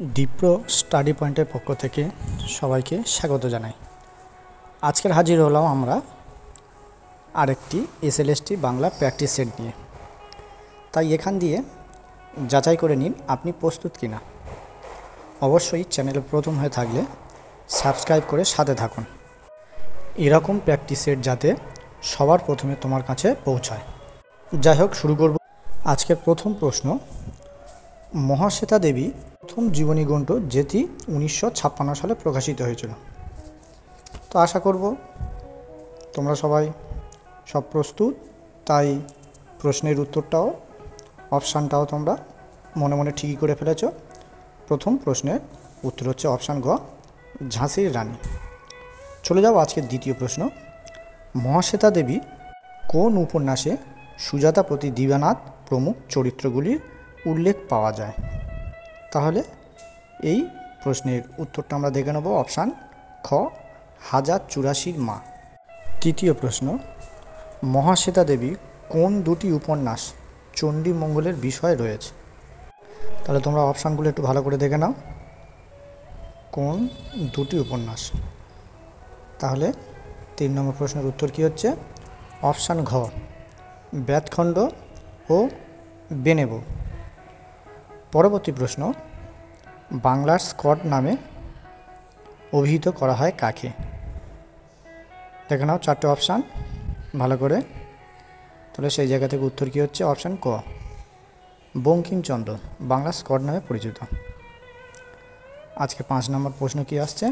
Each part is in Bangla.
ডিপ্রো স্টাডি পয়েন্টের পক্ষ থেকে সবাইকে স্বাগত জানাই। আজকের হাজির হলাম আমরা আরেকটি এসএলএসটি বাংলা প্র্যাকটিস সেট নিয়ে। তাই এখান দিয়ে যাচাই করে নিন আপনি প্রস্তুত কিনা। অবশ্যই চ্যানেলে প্রথম হয়ে থাকলে সাবস্ক্রাইব করে সাথে থাকুন, এরকম প্র্যাকটিস সেট যাতে সবার প্রথমে তোমার কাছে পৌঁছায়। যাই হোক, শুরু করব। আজকের প্রথম প্রশ্ন, মহাশ্বেতা দেবী প্রথম জীবনী গ্রন্থ যেটি 1956 সালে প্রকাশিত হয়েছিল। তো আশা করব তোমরা সবাই সব প্রস্তুত, তাই প্রশ্নের উত্তরটাও অপশানটাও তোমরা মনে মনে ঠিকই করে ফেলেছ। প্রথম প্রশ্নের উত্তর হচ্ছে অপশান গ, ঝাঁসির রানী। চলে যাও আজকের দ্বিতীয় প্রশ্ন, মহাশ্বেতা দেবী কোন উপন্যাসে সুজাতা প্রতি দিবানাথ প্রমুখ চরিত্রগুলির উল্লেখ পাওয়া যায়? তাহলে এই প্রশ্নের উত্তরটা আমরা দেখে নেব অপশান খ, 1084 মা। তৃতীয় প্রশ্ন, মহাশ্বেতা দেবী কোন দুটি উপন্যাস চণ্ডীমঙ্গলের বিষয় রয়েছে? তাহলে তোমরা অপশানগুলো একটু ভালো করে দেখে নাও, কোন দুটি উপন্যাস। তাহলে 3 নম্বর প্রশ্নের উত্তর কী হচ্ছে? অপশান ঘ, ব্যাতখণ্ড ও বেনেবো। পরবর্তী প্রশ্ন, বাংলার স্কট নামে অভিহিত করা হয় কাকে? দেখে নাও 4টে অপশান ভালো করে। তাহলে সেই জায়গা থেকে উত্তর কী হচ্ছে? অপশান ক, বঙ্কিমচন্দ্র বাংলার স্কট নামে পরিচিত। আজকে 5 নম্বর প্রশ্ন কি আসছে,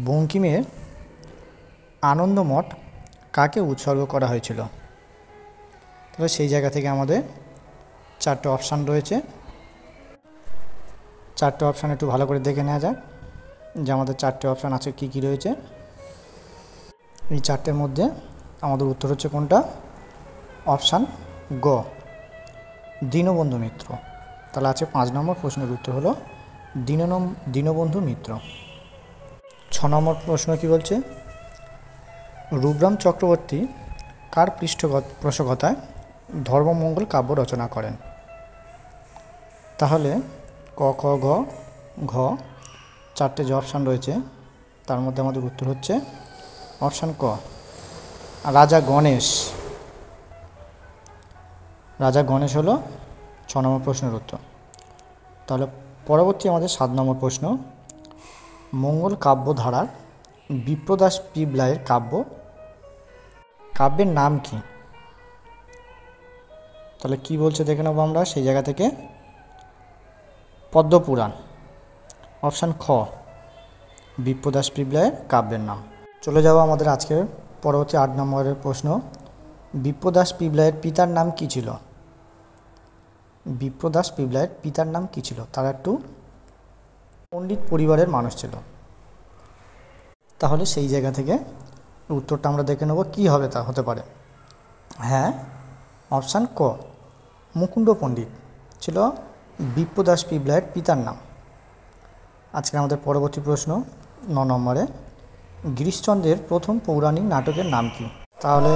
বঙ্কিমের আনন্দমঠ কাকে উৎসর্গ করা হয়েছিল? তাহলে সেই জায়গা থেকে আমাদের 4টে অপশান রয়েছে। 4টে অপশান একটু ভালো করে দেখে নেওয়া যাক যে আমাদের 4টে অপশান আছে কি কি রয়েছে। এই 4টের মধ্যে আমাদের উত্তর হচ্ছে কোনটা? অপশান গ, দীনবন্ধু মিত্র। তাহলে আছে 5 নম্বর প্রশ্নের উত্তর হলো দীনবন্ধু মিত্র। 6 নম্বর প্রশ্ন কি বলছে, রূপরাম চক্রবর্তী কার পৃষ্ঠপোষকতায় ধর্মমঙ্গল কাব্য রচনা করেন? তাহলে ক, খ, গ, ঘ 4টে যে অপশান রয়েছে তার মধ্যে আমাদের উত্তর হচ্ছে অপশান ক, রাজা গণেশ। রাজা গণেশ হলো 6 নম্বর প্রশ্নের উত্তর। তাহলে পরবর্তী আমাদের 7 নম্বর প্রশ্ন, মঙ্গল কাব্য ধারার বিপ্রদাস পিবলাইয়ের কাব্যের নাম কি? তাহলে কি বলছে দেখে নেবো আমরা সেই জায়গা থেকে, পদ্মপুরাণ। অপশান খ, বিপ্রদাস পিবলাইয়ের কাব্যের নাম। চলে যাবো আমাদের আজকের পরবর্তী 8 নম্বরের প্রশ্ন, বিপ্রদাস পিবলাইয়ের পিতার নাম কি ছিল? বিপ্রদাস পিবলাইয়ের পিতার নাম কি ছিল? তারা একটু পণ্ডিত পরিবারের মানুষ ছিল। তাহলে সেই জায়গা থেকে উত্তরটা আমরা দেখে নেব কী হবে, তা হতে পারে হ্যাঁ অপশান ক, মুকুন্দ পণ্ডিত ছিল বিপ্রদাস পিবলাইয়ের পিতার নাম। আজকে আমাদের পরবর্তী প্রশ্ন 9 নম্বরে, গিরিশচন্দ্রের প্রথম পৌরাণিক নাটকের নাম কি? তাহলে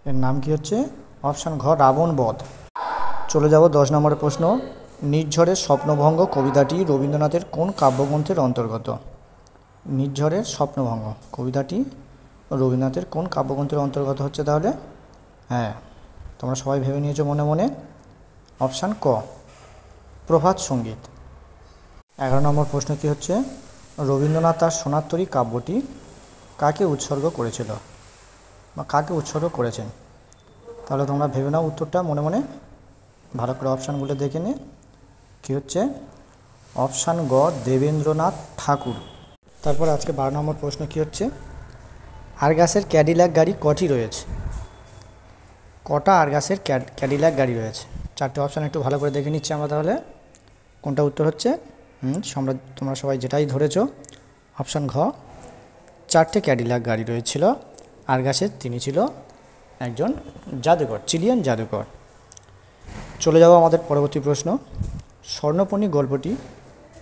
এর নাম কি হচ্ছে? অপশান ঘ, রাবণ বধ। চলে যাব 10 নম্বরের প্রশ্ন, নির্ঝরের স্বপ্নভঙ্গ কবিতাটি রবীন্দ্রনাথের কোন কাব্যগ্রন্থের অন্তর্গত? নির্ঝরের স্বপ্নভঙ্গ কবিতাটি রবীন্দ্রনাথের কোন কাব্যগ্রন্থের অন্তর্গত হচ্ছে? তাহলে হ্যাঁ তোমরা সবাই ভেবে নিয়েছো মনে মনে, অপশান ক, প্রভাত সঙ্গীত। 11 নম্বর প্রশ্ন কি হচ্ছে, রবীন্দ্রনাথ তার সোনার কাব্যটি কাকে উৎসর্গ করেছিল বা কাকে উৎসর্গ করেছেন? তাহলে তোমরা ভেবে নাও উত্তরটা মনে মনে, ভালো করে অপশানগুলো দেখে নে। কী হচ্ছে? অপশান গ, দেবেন্দ্রনাথ ঠাকুর। তারপর আজকে 12 নম্বর প্রশ্ন কি হচ্ছে, আরগাসের ক্যাডিল্যাক গাড়ি কটি রয়েছে? কটা আরগাসের ক্যাডিল্যাক গাড়ি রয়েছে? 4টে অপশান একটু ভালো করে দেখে নিচ্ছি আমরা। তাহলে কোনটা উত্তর হচ্ছে? তোমরা সবাই যেটাই ধরেছো, অপশান ঘ, 4টে ক্যাডিল্যাক গাড়ি রয়েছিল আরগাসের। তিনি ছিল একজন জাদুকর, চিলিয়ান জাদুকর। চলে যাব আমাদের পরবর্তী প্রশ্ন, স্বর্ণপর্ণী গল্পটি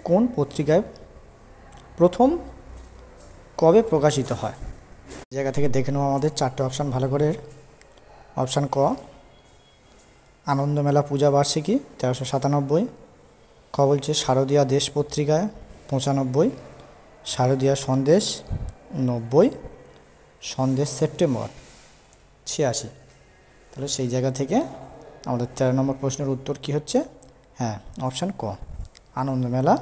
কোন পত্রিকায় প্রথম কবে প্রকাশিত হয়? জায়গা থেকে দেখে নেব আমাদের 4টে অপশান ভালো করে। অপশান ক, আনন্দমেলা পূজা বার্ষিকী 1397। ক বলছে শারদীয়া দেশ পত্রিকায় 95, শারদীয়া সন্দেশ 90, সন্দেশ সেপ্টেম্বর 86। তাহলে সেই জায়গা থেকে আমাদের 13 নম্বর প্রশ্নের উত্তর কি হচ্ছে? হ্যাঁ, অপশান ক, আনন্দমেলা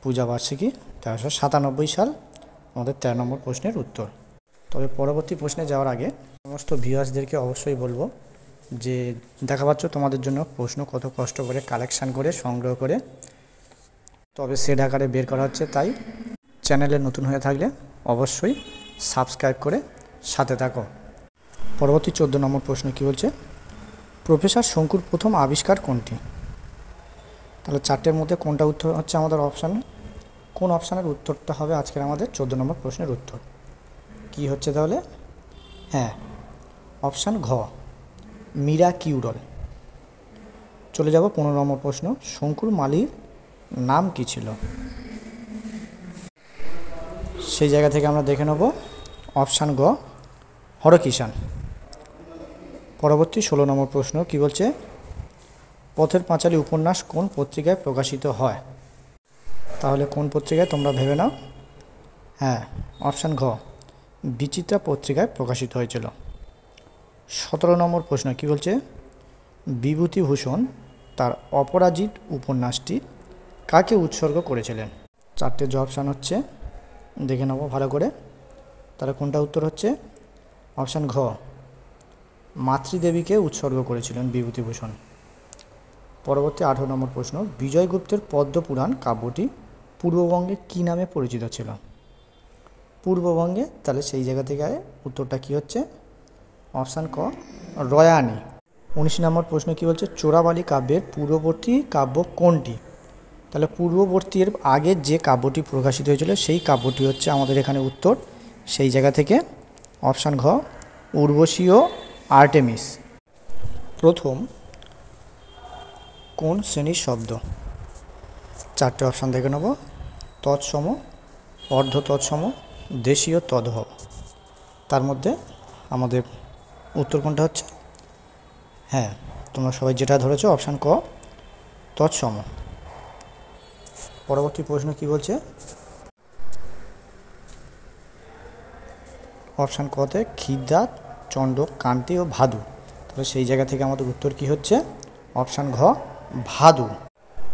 পূজাবার্ষিকী 1397 সাল আমাদের 13 নম্বর প্রশ্নের উত্তর। তবে পরবর্তী প্রশ্নে যাওয়ার আগে সমস্ত ভিউয়ার্সদেরকে অবশ্যই বলবো যে দেখা পাচ্ছ তোমাদের জন্য প্রশ্ন কত কষ্ট করে কালেকশান করে সংগ্রহ করে তবে সেট আকারে বের করা হচ্ছে। তাই চ্যানেলে নতুন হয়ে থাকলে অবশ্যই সাবস্ক্রাইব করে সাথে থাকো। পরবর্তী 14 নম্বর প্রশ্ন কি বলছে? প্রফেসর শঙ্কুর প্রথম আবিষ্কার কোনটি? তাহলে চারটের মধ্যে কোনটা উত্তর হচ্ছে আমাদের অপশান? কোন অপশানের উত্তরটা হবে আজকের আমাদের 14 নম্বর প্রশ্নের উত্তর কি হচ্ছে তাহলে? হ্যাঁ, অপশান ঘ, মিরাকিউডল। চলে যাব 15 নম্বর প্রশ্ন, শঙ্কুর মালির নাম কি ছিল? সেই জায়গা থেকে আমরা দেখে নেব অপশান গ, হরকিষাণ। পরবর্তী 16 নম্বর প্রশ্ন কি বলছে? পথের পাঁচালী উপন্যাস কোন পত্রিকায় প্রকাশিত হয়? তাহলে কোন পত্রিকায় তোমরা ভেবে নাও। হ্যাঁ, অপশান ঘ, বিচিত্রা পত্রিকায় প্রকাশিত হয়েছিল। 17 নম্বর প্রশ্ন কি বলছে? বিভূতিভূষণ তার অপরাজিত উপন্যাসটি কাকে উৎসর্গ করেছিলেন? চারটে যে অপশান হচ্ছে দেখে নেব ভালো করে। তাহলে কোনটা উত্তর হচ্ছে? অপশান ঘ, মাতৃদেবীকে উৎসর্গ করেছিলেন বিভূতিভূষণ। পরবর্তী 18 নম্বর প্রশ্ন, বিজয়গুপ্তের পদ্মপুরাণ কাব্যটি পূর্ববঙ্গে কী নামে পরিচিত ছিল? পূর্ববঙ্গে, তাহলে সেই জায়গা থেকে উত্তরটা কি হচ্ছে? অপশান ক, রয়ানি। 19 নম্বর প্রশ্ন কি বলছে? চোরাবালি কাব্যের পূর্ববর্তী কাব্য কোনটি? তাহলে পূর্ববর্তী এর আগে যে কাব্যটি প্রকাশিত হয়েছিল সেই কাব্যটি হচ্ছে আমাদের এখানে উত্তর। সেই জায়গা থেকে অপশান ঘ, উর্বশী ও আর্টেমিস। প্রথম কোন শ্রেণীর শব্দ? চারটে অপশান দেখে নেব, তৎসম, অর্ধ তৎসম, দেশীয়, তদ্ভব। তার মধ্যে আমাদের উত্তর কোনটা হচ্ছে? হ্যাঁ, তোমরা সবাই যেটা ধরেছো অপশান ক, তৎসম। পরবর্তী প্রশ্ন কি বলছে? অপশান কতে ক্ষিরদাদ, চণ্ডক, কান্তি ও ভাদু। তাহলে সেই জায়গা থেকে আমাদের উত্তর কি হচ্ছে? অপশান ঘ, ভাদু।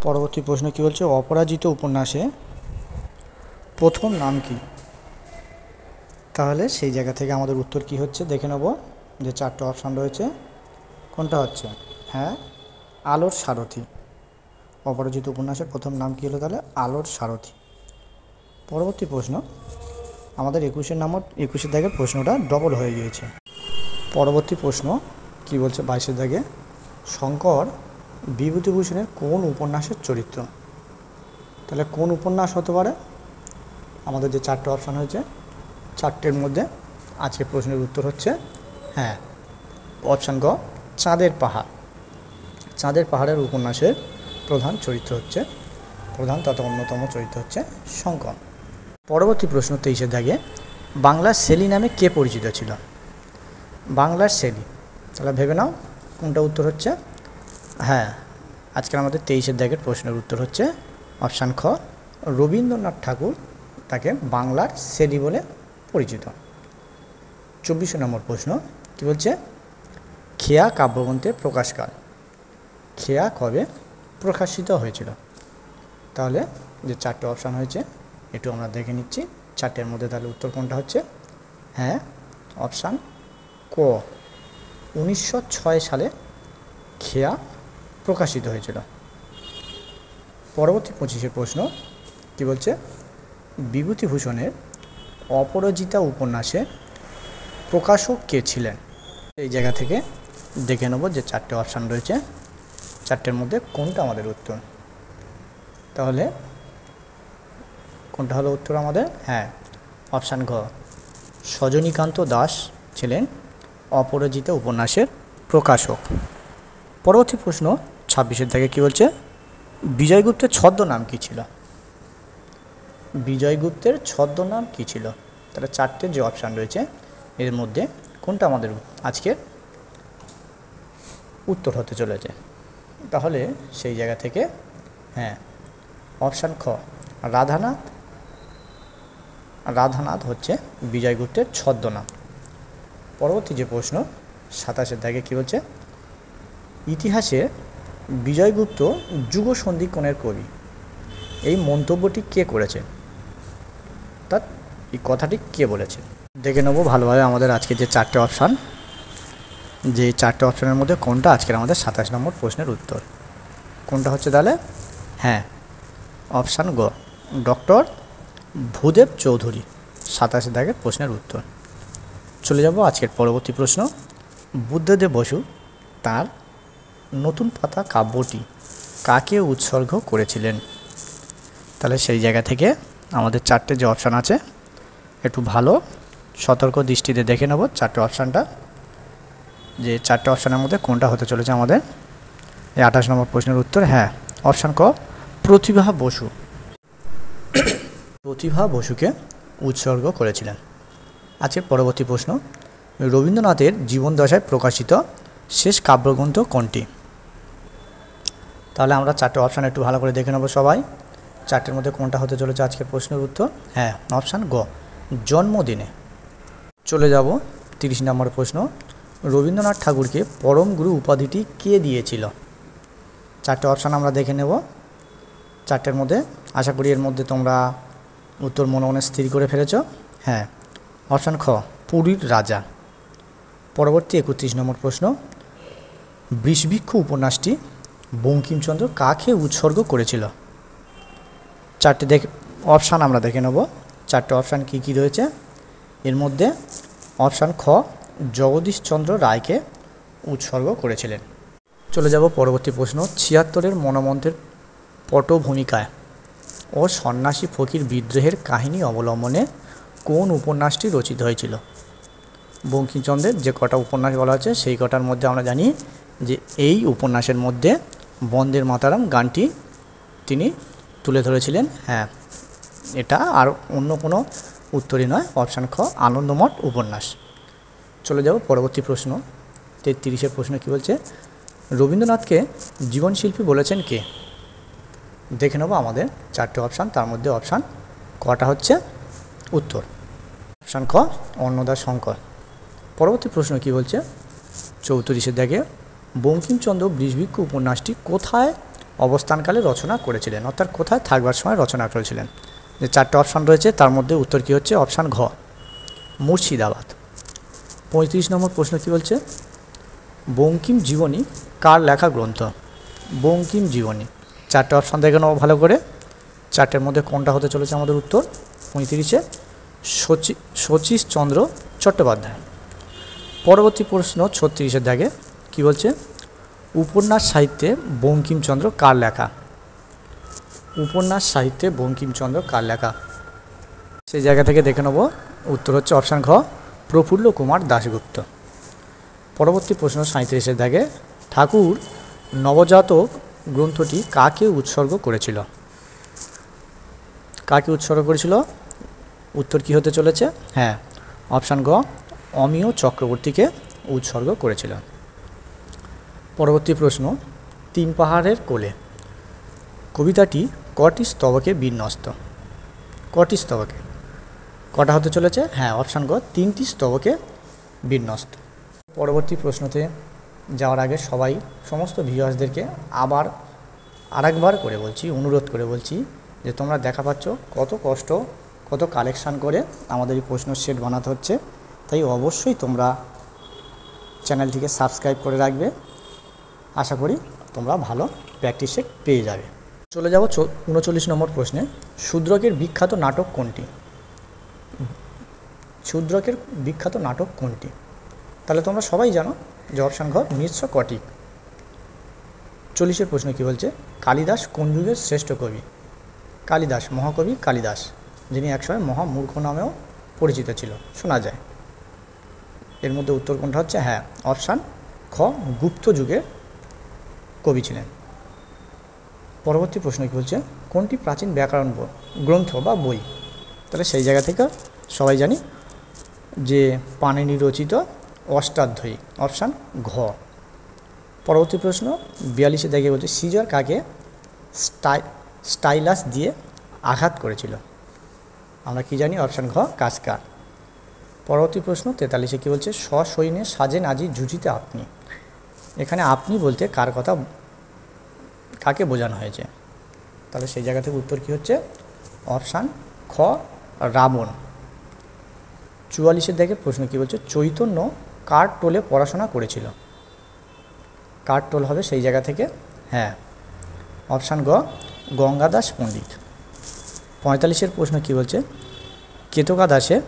পরবর্তী প্রশ্ন কি বলছে? অপরাজিত উপন্যাসে প্রথম নাম কি? তাহলে সেই জায়গা থেকে আমাদের উত্তর কি হচ্ছে দেখে নেব। যে চারটে অপশান রয়েছে কোনটা হচ্ছে? হ্যাঁ, আলোর সারথি। অপরাজিত উপন্যাসের প্রথম নাম কী হলো? তাহলে আলোর সারথি। পরবর্তী প্রশ্ন আমাদের 21 নম্বর 21 দাগের প্রশ্নটা ডবল হয়ে গিয়েছে। পরবর্তী প্রশ্ন কি বলছে? 22 দাগে, শঙ্কর বিভূতিভূষণের কোন উপন্যাসের চরিত্র? তাহলে কোন উপন্যাস হতে পারে? আমাদের যে চারটে অপশান হয়েছে চারটের মধ্যে আজকে প্রশ্নের উত্তর হচ্ছে হ্যাঁ, অপশান গ, চাঁদের পাহাড়। চাঁদের পাহাড়ের উপন্যাসের প্রধান চরিত্র হচ্ছে, প্রধান তথা অন্যতম চরিত্র হচ্ছে শঙ্কর। পরবর্তী প্রশ্ন 23 দাগে, বাংলার শেলী নামে কে পরিচিত ছিল? বাংলার শেলী, তাহলে ভেবে নাও কোনটা উত্তর হচ্ছে? হ্যাঁ, আজকের আমাদের 23 দাগের প্রশ্নের উত্তর হচ্ছে অপশান খ, রবীন্দ্রনাথ ঠাকুর তাকে বাংলার শেলী বলে পরিচিত। 24 নম্বর প্রশ্ন কি বলছে? খেয়া কাব্যগ্রন্থের প্রকাশকাল। খেয়া কবে প্রকাশিত হয়েছিল? তাহলে যে চারটে অপশান হয়েছে একটু আমরা দেখে নিচ্ছি চারটের মধ্যে, তাহলে উত্তর কোনটা হচ্ছে? হ্যাঁ, অপশান ক, 1906 সালে খেয়া প্রকাশিত হয়েছিল। পরবর্তী 25 প্রশ্ন কি বলছে? বিভূতিভূষণের অপরাজিতা উপন্যাসে প্রকাশক কে ছিলেন? এই জায়গা থেকে দেখে নেব যে চারটে অপশান রয়েছে চারটের মধ্যে কোনটা আমাদের উত্তর। তাহলে কোনটা হলো উত্তর আমাদের? হ্যাঁ, অপশান ঘ, সজনীকান্ত দাস ছিলেন অপরাজিতা উপন্যাসের প্রকাশক। পরবর্তী প্রশ্ন 26 থেকে কী বলছে? বিজয়গুপ্তের ছদ্মনাম কী ছিল? বিজয়গুপ্তের ছদ্মনাম কী ছিল? তাহলে চারটে যে অপশান রয়েছে এর মধ্যে কোনটা আমাদের আজকের উত্তর হতে চলেছে? তাহলে সেই জায়গা থেকে হ্যাঁ, অপশান খ রাধানাথ। রাধানাথ হচ্ছে বিজয়গুপ্তের ছদ্মনাম। পরবর্তী যে প্রশ্ন 27 দাগে কী বলছে, ইতিহাসে বিজয়গুপ্ত যুগ সন্ধিক্ষণের কবি, এই মন্তব্যটি কে করেছে, অর্থাৎ এই কথাটি কে বলেছে। দেখে নেবো ভালোভাবে আমাদের আজকে যে 4টে অপশান, যে 4টে অপশানের মধ্যে কোনটা আজকের আমাদের 27 নম্বর প্রশ্নের উত্তর। কোনটা হচ্ছে তাহলে, হ্যাঁ অপশান গ ডক্টর ভূদেব চৌধুরী, 27 দাগের প্রশ্নের উত্তর। চলে যাব আজকের পরবর্তী প্রশ্ন, বুদ্ধদেব বসু তার নতুন পাতা কাব্যটি কাকে উৎসর্গ করেছিলেন। তাহলে সেই জায়গা থেকে আমাদের 4টে যে অপশান আছে একটু ভালো সতর্ক দৃষ্টিতে দেখে নেব 4টে অপশানটা, যে 4টে অপশানের মধ্যে কোনটা হতে চলেছে আমাদের এই 28 নম্বর প্রশ্নের উত্তর। হ্যাঁ অপশান ক প্রতিভা বসু, প্রতিভা বসুকে উৎসর্গ করেছিলেন। আজকের পরবর্তী প্রশ্ন, রবীন্দ্রনাথের জীবনদশায় প্রকাশিত শেষ কাব্যগ্রন্থ কোনটি। তাহলে আমরা 4টে অপশান একটু ভালো করে দেখে নেব সবাই, 4টের মধ্যে কোনটা হতে চলেছে আজকের প্রশ্নের উত্তর। হ্যাঁ অপশান গ জন্মদিনে। চলে যাব 30 নম্বর প্রশ্ন, রবীন্দ্রনাথ ঠাকুরকে পরম গুরু উপাধিটি কে দিয়েছিল। 4টে অপশান আমরা দেখে নেব 4টের মধ্যে, আশা করি এর মধ্যে তোমরা উত্তর মনে মনে স্থির করে ফেলেছ। হ্যাঁ অপশান খ পুরীর রাজা। পরবর্তী 31 নম্বর প্রশ্ন, বৃষভিক্ষ উপন্যাসটি বঙ্কিমচন্দ্র কাকে উৎসর্গ করেছিল। 4টে অপশান আমরা দেখে নেব 4টে অপশান কী কী রয়েছে। এর মধ্যে অপশান খ জগদীশচন্দ্র রায়কে উৎসর্গ করেছিলেন। চলে যাব পরবর্তী প্রশ্ন, 76-এর মনমন্ত্রের পটভূমিকায় ও সন্ন্যাসী ফকির বিদ্রোহের কাহিনী অবলম্বনে কোন উপন্যাসটি রচিত হয়েছিল। বঙ্কিমচন্দ্রের যে কটা উপন্যাস বলা হচ্ছে সেই কটার মধ্যে আমরা জানি যে এই উপন্যাসের মধ্যে বন্দের মাতারাম গানটি তিনি তুলে ধরেছিলেন। হ্যাঁ এটা আর অন্য কোনো উত্তরই নয়, অপশান খ আনন্দমঠ উপন্যাস। চলে যাব পরবর্তী প্রশ্ন, 33-এর প্রশ্ন কী বলছে, রবীন্দ্রনাথকে জীবনশিল্পী বলেছেন কে। দেখে নেব আমাদের 4টে অপশান, তার মধ্যে অপশান কটা হচ্ছে উত্তর। অপশান খ অন্নদা শঙ্কর। পরবর্তী প্রশ্ন কী বলছে, 34-এর দাগে বঙ্কিমচন্দ্র বৃষভিক্ষ উপন্যাসটি কোথায় অবস্থানকালে রচনা করেছিলেন, অর্থাৎ কোথায় থাকবার সময় রচনা করেছিলেন। যে 4টে অপশান রয়েছে তার মধ্যে উত্তর কী হচ্ছে, অপশান ঘ মুর্শিদাবাদ। 35 নম্বর প্রশ্ন কী বলছে, বঙ্কিম জীবনী কার লেখা গ্রন্থ। বঙ্কিম জীবনী 4টে অপশান দেখে নেব ভালো করে, 4টের মধ্যে কোনটা হতে চলেছে আমাদের উত্তর। 35-এ শচীশচন্দ্র চট্টোপাধ্যায়। পরবর্তী প্রশ্ন 36-এর দাগে কী বলছে, উপন্যাস সাহিত্যে বঙ্কিমচন্দ্র কার লেখা। উপন্যাস সাহিত্যে বঙ্কিমচন্দ্র কার লেখা, সেই জায়গা থেকে দেখে নেব উত্তর হচ্ছে অপশান ঘ প্রফুল্ল কুমার দাশগুপ্ত। পরবর্তী প্রশ্ন 37-এর দাগে ঠাকুর নবজাতক গ্রন্থটি কাকে উৎসর্গ করেছিল। কাকে উৎসর্গ করেছিল, উত্তর কী হতে চলেছে। হ্যাঁ অপশান গ অমিয় চক্রবর্তীকে উৎসর্গ করেছিল। পরবর্তী প্রশ্ন, 3 পাহাড়ের কোলে কবিতাটি কটি স্তবকে বিন্যস্ত। কটি স্তবকে, কটা হতে চলেছে। হ্যাঁ অপশান গ 3টি স্তবকে বিন্যস্ত। পরবর্তী প্রশ্নতে যাওয়ার আগে সবাই সমস্ত ভিউয়ার্সদেরকে আরেকবার করে বলছি, অনুরোধ করে বলছি যে তোমরা দেখা পাচ্ছ কত কষ্ট কত কালেকশান করে আমাদের এই প্রশ্ন সেট বানাতে হচ্ছে, তাই অবশ্যই তোমরা চ্যানেলটিকে সাবস্ক্রাইব করে রাখবে। আশা করি তোমরা ভালো প্র্যাকটিস সেট পেয়ে যাবে। চলে যাব 39 নম্বর প্রশ্নে, শূদ্রকের বিখ্যাত নাটক কোনটি। শূদ্রকের বিখ্যাত নাটক কোনটি, তাহলে তোমরা সবাই জানো যে অপশান ঘ মিশ্র কটিক। 40-এর প্রশ্ন কী বলছে, কালিদাস কোন যুগের শ্রেষ্ঠ কবি। কালিদাস মহাকবি কালিদাস, যিনি একসময় মহামূর্খ নামেও পরিচিত ছিল শোনা যায়। এর মধ্যে উত্তর কোনটা হচ্ছে, হ্যাঁ অপশান খ গুপ্ত যুগের কবি ছিলেন। পরবর্তী প্রশ্ন কী বলছে, কোনটি প্রাচীন ব্যাকরণ গ্রন্থ বা বই। তাহলে সেই জায়গা থেকে সবাই জানি যে পাণিনি রচিত অষ্টাধ্যায়ী, অপশান ঘ। পরবর্তী প্রশ্ন 42-এ দেখে বলছে, সিজার কাকে স্টাইলাস দিয়ে আঘাত করেছিল? আমরা কি জানি? অপশান ঘ কাসকা। পরবর্তী প্রশ্ন 43-এ কী বলছে? সসৈন্যে সাজেন আজি জুজিতে আপনি। এখানে আপনি বলতে কাকে বোঝানো হয়েছে? তাহলে সেই জায়গা থেকে উত্তর কী হচ্ছে? অপশান খ রাবণ। 44-এর দেখে প্রশ্ন কী বলছে? চৈতন্য কার টোলে পড়াশোনা করেছিল? কার টোল হবে সেই জায়গা থেকে? হ্যাঁ, অপশান গ গঙ্গাদাস পণ্ডিত। 45-এর প্রশ্ন কী বলছে? কেতকাদাসের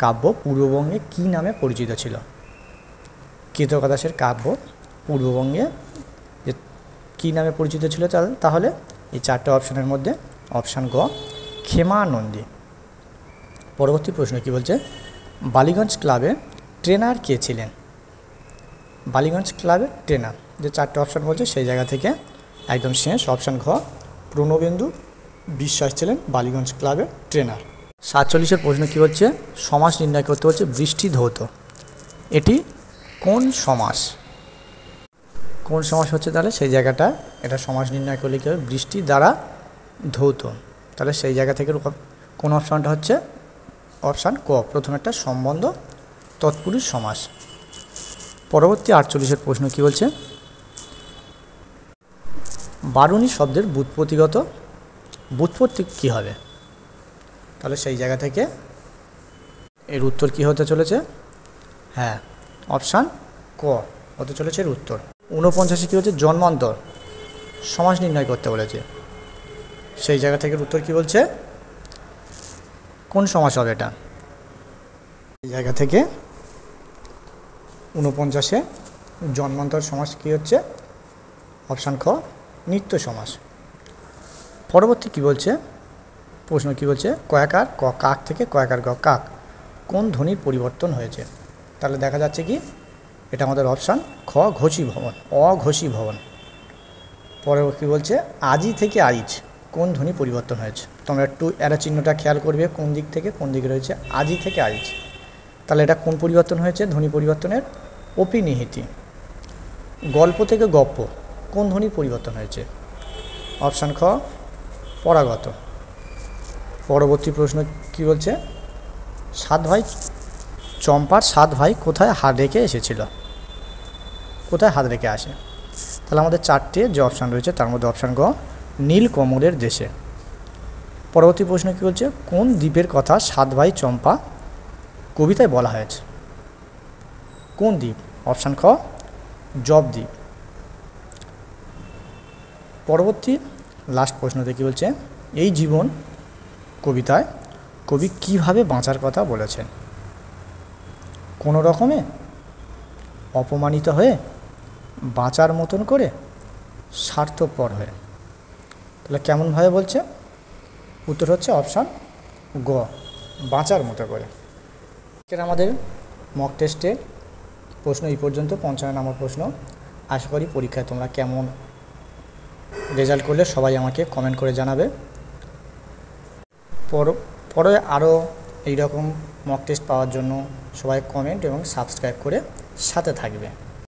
কাব্য পূর্ববঙ্গে কী নামে পরিচিত ছিল? কেতকাদাসের কাব্য পূর্ববঙ্গে যে কী নামে পরিচিত ছিল? তাহলে এই চারটে অপশানের মধ্যে অপশান গ ক্ষেমানন্দী। পরবর্তী প্রশ্ন কী বলছে? বালিগঞ্জ ক্লাবের ট্রেনার কে ছিলেন? বালিগঞ্জ ক্লাবের ট্রেনার যে চারটে অপশান বলছে সেই জায়গা থেকে একদম শেষ অপশান ঘ প্রণবেন্দু বিশ্বাস ছিলেন বালিগঞ্জ ক্লাবের ট্রেনার। 47-এর প্রশ্ন কী হচ্ছে? সমাস নির্ণয় করতে হচ্ছে বৃষ্টি ধৌত। এটি কোন সমাস? কোন সমাস হচ্ছে? তাহলে সেই জায়গাটা এটা সমাস নির্ণয় করলে কী হবে? বৃষ্টি দ্বারা ধৌত। তাহলে সেই জায়গা থেকে কোন অপশানটা হচ্ছে? অপশান ক প্রথম একটা সম্বন্ধ তৎপুরুষ সমাস। পরবর্তী 48-এর প্রশ্ন কী বলছে? বারুণী শব্দের ব্যুৎপত্তি কী হবে? তাহলে সেই জায়গা থেকে এর উত্তর কী হতে চলেছে? হ্যাঁ, অপশান ক হতে চলেছে এর উত্তর। 49-এ কী হচ্ছে? জন্মান্তর সমাস নির্ণয় করতে বলেছে। সেই জায়গা থেকে উত্তর কী বলছে? কোন সমাস হবে এটা? এই জায়গা থেকে 49-এ জন্মান্তর সমাস কী হচ্ছে? অপশান খ নিত্য সমাস। পরবর্তী কী বলছে? প্রশ্ন কী বলছে? কয়াকার ক কাক থেকে কয়াকার গ কাক কোন ধ্বনির পরিবর্তন হয়েছে? তাহলে দেখা যাচ্ছে কি এটা আমাদের অপশান খ ঘোষী ভবন, অঘোষী ভবন। পরে কী বলছে? আজি থেকে আইজ কোন ধ্বনি পরিবর্তন হয়েছে? তোমরা একটু এরা চিহ্নটা খেয়াল করবে কোন দিক থেকে কোন দিকে রয়েছে। আজি থেকে আইজ, তাহলে এটা কোন পরিবর্তন হয়েছে? ধ্বনি পরিবর্তনের অপিনিহিতি। গল্প থেকে গপ্প কোন ধ্বনির পরিবর্তন হয়েছে? অপশান খ পরাগত। পরবর্তী প্রশ্ন কী বলছে? চম্পার 7 ভাই কোথায় হাত রেখে এসেছিল? কোথায় হাত রেখে আসে? তাহলে আমাদের চারটে যে অপশান রয়েছে তার মধ্যে অপশান গ নীল কমলের দেশে। পরবর্তী প্রশ্ন কী বলছে? কোন দ্বীপের কথা 7 ভাই চম্পা কবিতায় বলা হয়েছে? কোন দ্বীপ? অপশান খ জবদ্বীপ। পরবর্তী লাস্ট প্রশ্নতে কী বলছে? এই জীবন কবিতায় কবি কিভাবে বাঁচার কথা বলেছেন? কোনো রকমে, অপমানিত হয়ে, বাঁচার মতন করে, স্বার্থপর হয়ে। তাহলে কেমনভাবে বলছে? উত্তর হচ্ছে অপশান গ বাঁচার মতো করে। আমাদের মক টেস্টের প্রশ্ন এই পর্যন্ত 55 নম্বর প্রশ্ন। আশা করি পরীক্ষায় তোমরা কেমন রেজাল্ট করলে সবাই আমাকে কমেন্ট করে জানাবে। পরে আরও এইরকম মক টেস্ট পাওয়ার জন্য সবাই কমেন্ট এবং সাবস্ক্রাইব করে সাথে থাকবে।